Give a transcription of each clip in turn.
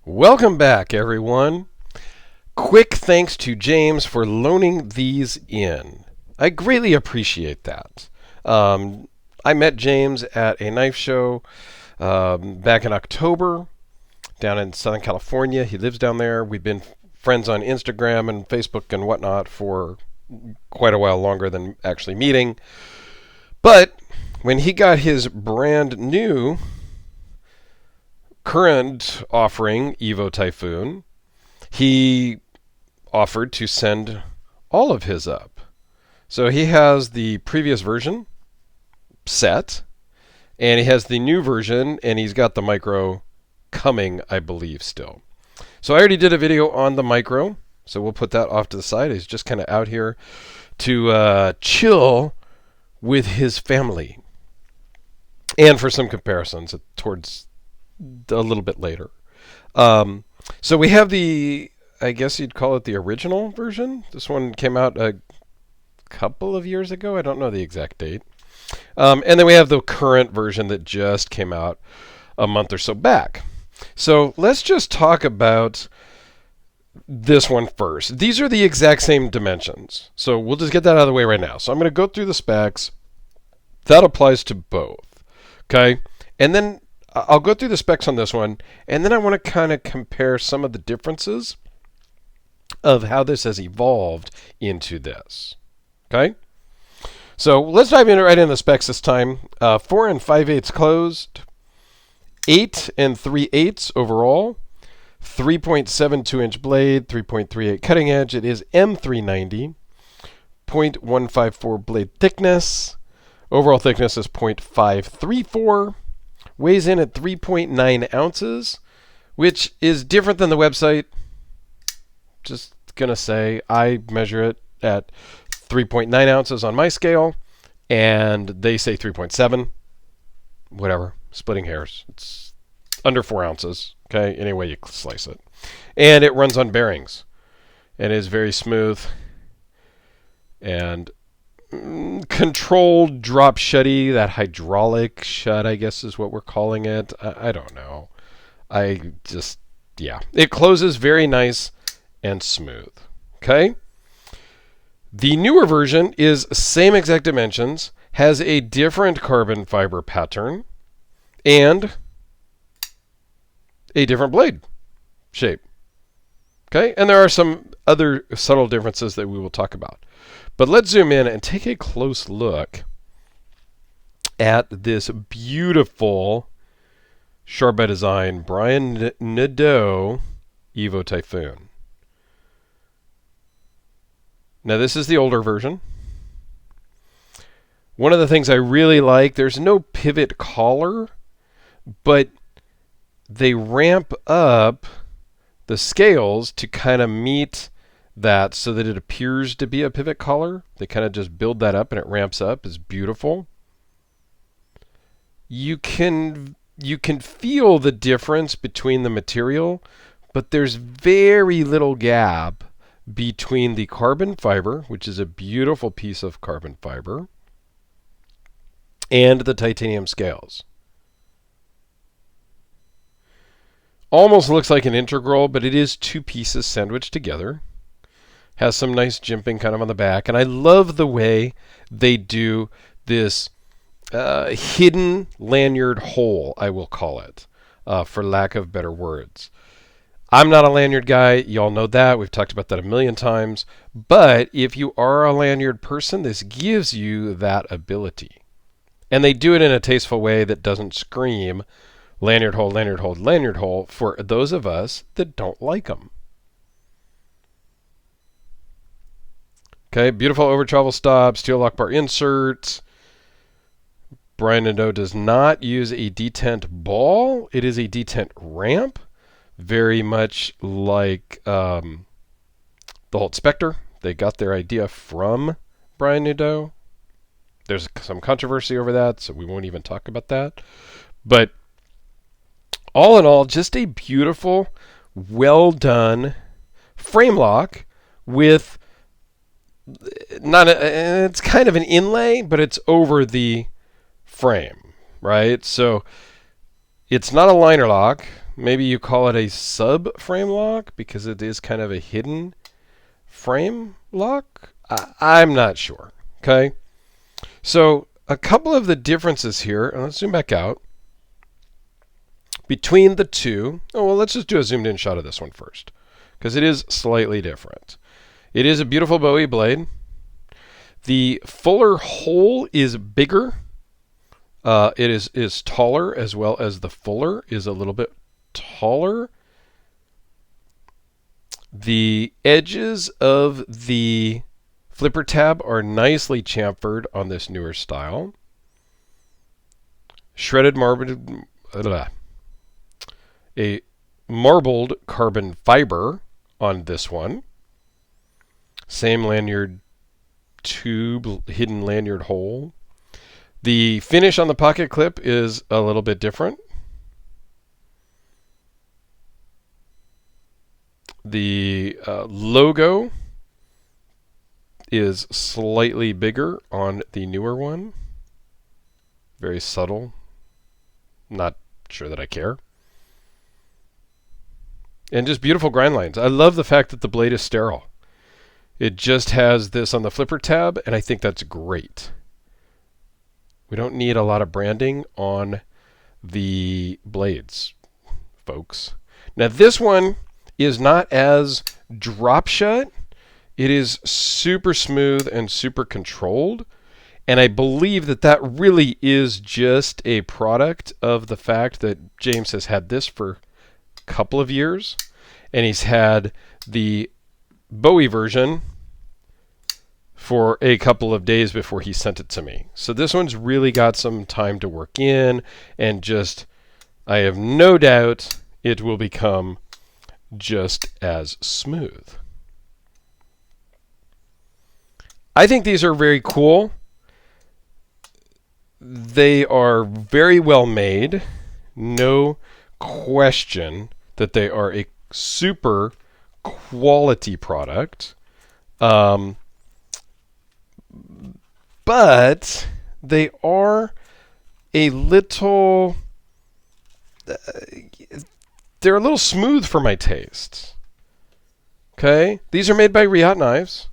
Welcome back, everyone. Quick thanks to James for loaning these in. I greatly appreciate that. I met James at a knife show back in October down in Southern California. He lives down there. We've been friends on Instagram and Facebook and whatnot for quite a while longer than actually meeting. But when he got his brand new current offering, Evo Typhoon, he offered to send all of his up. So he has the previous version set, and he has the new version, and he's got the micro coming, I believe, still. So I already did a video on the micro, so we'll put that off to the side. He's just kind of out here to chill with his family. And for some comparisons towards a little bit later. So we have the, I guess you'd call it the original version. This one came out a couple of years ago. I don't know the exact date. And then we have the current version that just came out a month or so back. So let's just talk about this one first. These are the exact same dimensions. So we'll just get that out of the way right now. So I'm going to go through the specs. That applies to both. Okay? And then I'll go through the specs on this one, and then I want to kind of compare some of the differences of how this has evolved into this. Okay? So let's dive right into the specs this time. 4 and 5/8 closed, 8 and 3/8 overall, 3.72-inch blade, 3.38 cutting edge. It is M390, 0.154 blade thickness. Overall thickness is 0.534. Weighs in at 3.9 ounces, which is different than the website. Just going to say I measure it at 3.9 ounces on my scale, and they say 3.7. Whatever. Splitting hairs. It's under 4 ounces. Okay, any way you slice it. And it runs on bearings. And is very smooth and controlled drop shutty. That hydraulic shut, I guess, is what we're calling it. I don't know. It closes very nice and smooth. Okay? The newer version is same exact dimensions, has a different carbon fiber pattern, and a different blade shape. Okay? And there are some other subtle differences that we will talk about. But let's zoom in and take a close look at this beautiful Sharp by Design Brian Nadeau Evo Typhoon. Now this is the older version. One of the things I really like, there's no pivot collar, but they ramp up the scales to kind of meet that so that it appears to be a pivot collar. They kind of just build that up and it ramps up. It's beautiful. You can feel the difference between the material, but there's very little gap between the carbon fiber, which is a beautiful piece of carbon fiber, and the titanium scales. Almost looks like an integral, but it is two pieces sandwiched together. Has some nice jimping kind of on the back. And I love the way they do this hidden lanyard hole, I will call it, for lack of better words. I'm not a lanyard guy. Y'all know that. We've talked about that a million times. But if you are a lanyard person, this gives you that ability. And they do it in a tasteful way that doesn't scream lanyard hole, lanyard hole, lanyard hole for those of us that don't like them. Okay, beautiful over travel stop, steel lock bar inserts. Brian Nadeau does not use a detent ball. It is a detent ramp, very much like the Holt Spectre. They got their idea from Brian Nadeau. There's some controversy over that, so we won't even talk about that. But all in all, just a beautiful, well done frame lock with it's kind of an inlay, but it's over the frame, right? So it's not a liner lock Maybe you call it a sub-frame lock because it is kind of a hidden frame lock. I'm not sure. Okay. So a couple of the differences here, and let's zoom back out, between the two. Oh, well, let's just do a zoomed in shot of this one first because it is slightly different. It is a beautiful Bowie blade. The fuller hole is bigger. It is taller, as well as the fuller is a little bit taller. The edges of the flipper tab are nicely chamfered on this newer style. Shredded a marbled carbon fiber on this one. Same lanyard tube, hidden lanyard hole. The finish on the pocket clip is a little bit different. The logo is slightly bigger on the newer one. Very subtle. Not sure that I care. And just beautiful grind lines. I love the fact that the blade is sterile. It just has this on the flipper tab, and I think that's great. We don't need a lot of branding on the blades, folks. Now this one is not as drop shut. It is super smooth and super controlled. And I believe that that really is just a product of the fact that James has had this for a couple of years. And he's had the Bowie version for a couple of days before he sent it to me. So this one's really got some time to work in, and just, I have no doubt it will become just as smooth. I think these are very cool. They are very well made. No question that they are a super quality product. But they are a little, they're a little smooth for my taste. Okay? These are made by Riot Knives.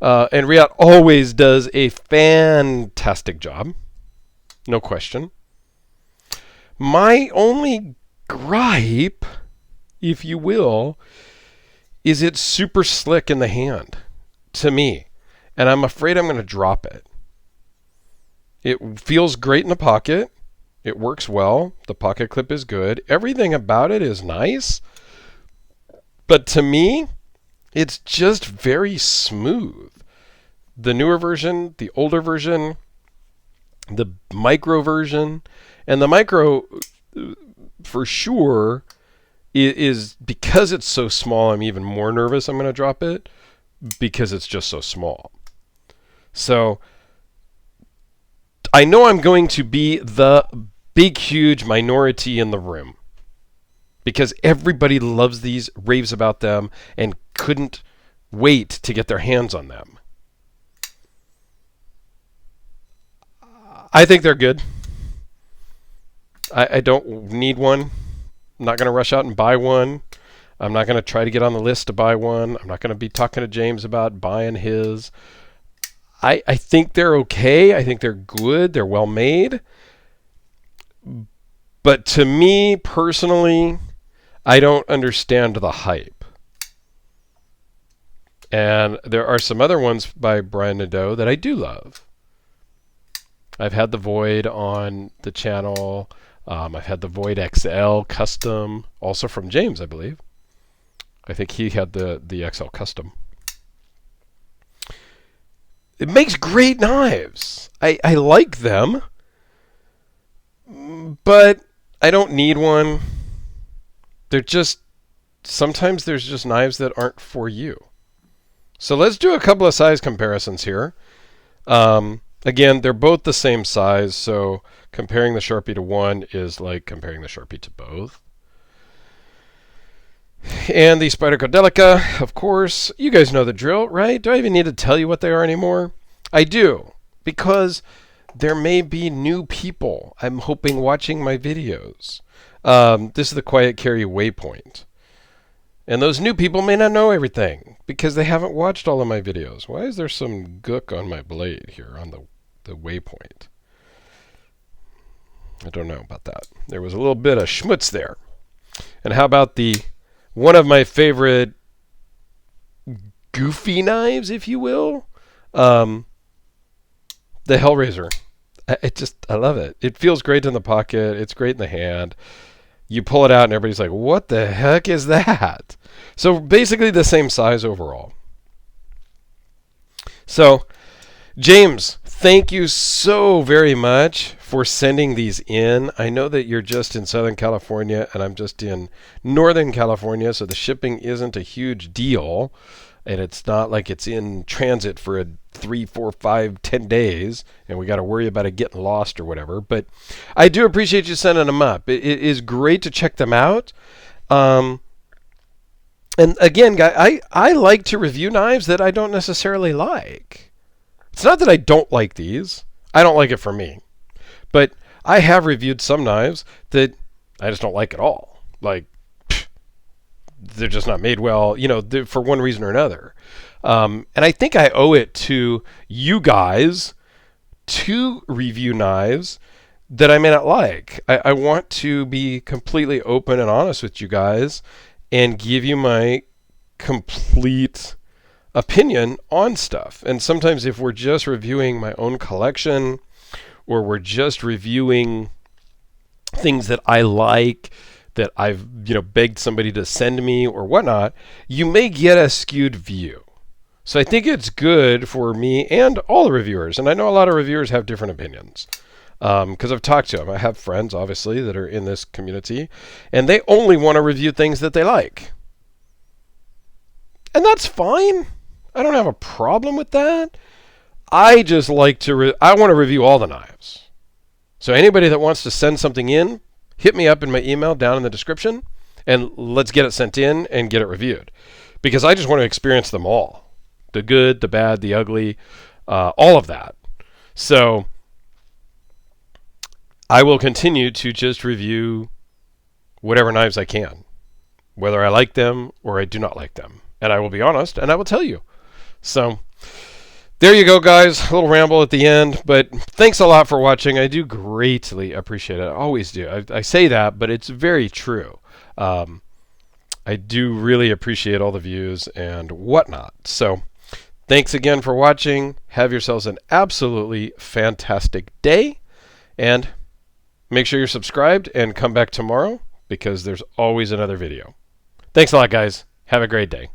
And Riot always does a fantastic job. No question. My only gripe, if you will, is it's super slick in the hand, to me. And I'm afraid I'm going to drop it. It feels great in the pocket. It works well. The pocket clip is good. Everything about it is nice. But to me, it's just very smooth. The newer version, the older version, the micro version, and the micro, for sure, is because it's so small, I'm even more nervous I'm going to drop it because it's just so small. So I know I'm going to be the big, huge minority in the room because everybody loves these, raves about them, and couldn't wait to get their hands on them. I think they're good. I don't need one. I'm not going to rush out and buy one. I'm not going to try to get on the list to buy one. I'm not going to be talking to James about buying his. I think they're okay. I think they're good. They're well made. But to me, personally, I don't understand the hype. And there are some other ones by Brian Nadeau that I do love. I've had the Void on the channel. I've had the Void XL custom, also from James, I believe. I think he had the XL custom. It makes great knives. I like them, but I don't need one. They're just, sometimes there's just knives that aren't for you. So let's do a couple of size comparisons here. Again, they're both the same size, so comparing the Sharpie to one is like comparing the Sharpie to both. And the Spyderco Delica, of course, you guys know the drill, right? Do I even need to tell you what they are anymore? I do, because there may be new people, I'm hoping, watching my videos. This is the quiet carry waypoint. And those new people may not know everything because they haven't watched all of my videos. Why is there some gook on my blade here on the waypoint? I don't know about that. There was a little bit of schmutz there. And how about one of my favorite goofy knives, if you will? The Hellraiser. I love it. It feels great in the pocket. It's great in the hand. You pull it out and everybody's like, what the heck is that? So basically the same size overall. So, James, thank you so very much for sending these in. I know that you're just in Southern California and I'm just in Northern California, so the shipping isn't a huge deal. And it's not like it's in transit for 3, 4, 5, 10 days, and we got to worry about it getting lost or whatever. But I do appreciate you sending them up. It is great to check them out. And again, I like to review knives that I don't necessarily like. It's not that I don't like these. I don't like it for me. But I have reviewed some knives that I just don't like at all. Like, they're just not made well, for one reason or another. And I think I owe it to you guys to review knives that I may not like. I want to be completely open and honest with you guys and give you my complete opinion on stuff. And sometimes if we're just reviewing my own collection or we're just reviewing things that I like, that I've begged somebody to send me or whatnot, you may get a skewed view. So I think it's good for me and all the reviewers, and I know a lot of reviewers have different opinions because I've talked to them. I have friends, obviously, that are in this community, and they only want to review things that they like. And that's fine. I don't have a problem with that. I just like to I want to review all the knives. So anybody that wants to send something in, hit me up in my email down in the description, and let's get it sent in and get it reviewed. Because I just want to experience them all. The good, the bad, the ugly, all of that. So I will continue to just review whatever knives I can, whether I like them or I do not like them. And I will be honest, and I will tell you. So there you go, guys. A little ramble at the end, but thanks a lot for watching. I do greatly appreciate it. I always do. I say that, but it's very true. I do really appreciate all the views and whatnot. So thanks again for watching. Have yourselves an absolutely fantastic day, and make sure you're subscribed and come back tomorrow because there's always another video. Thanks a lot, guys. Have a great day.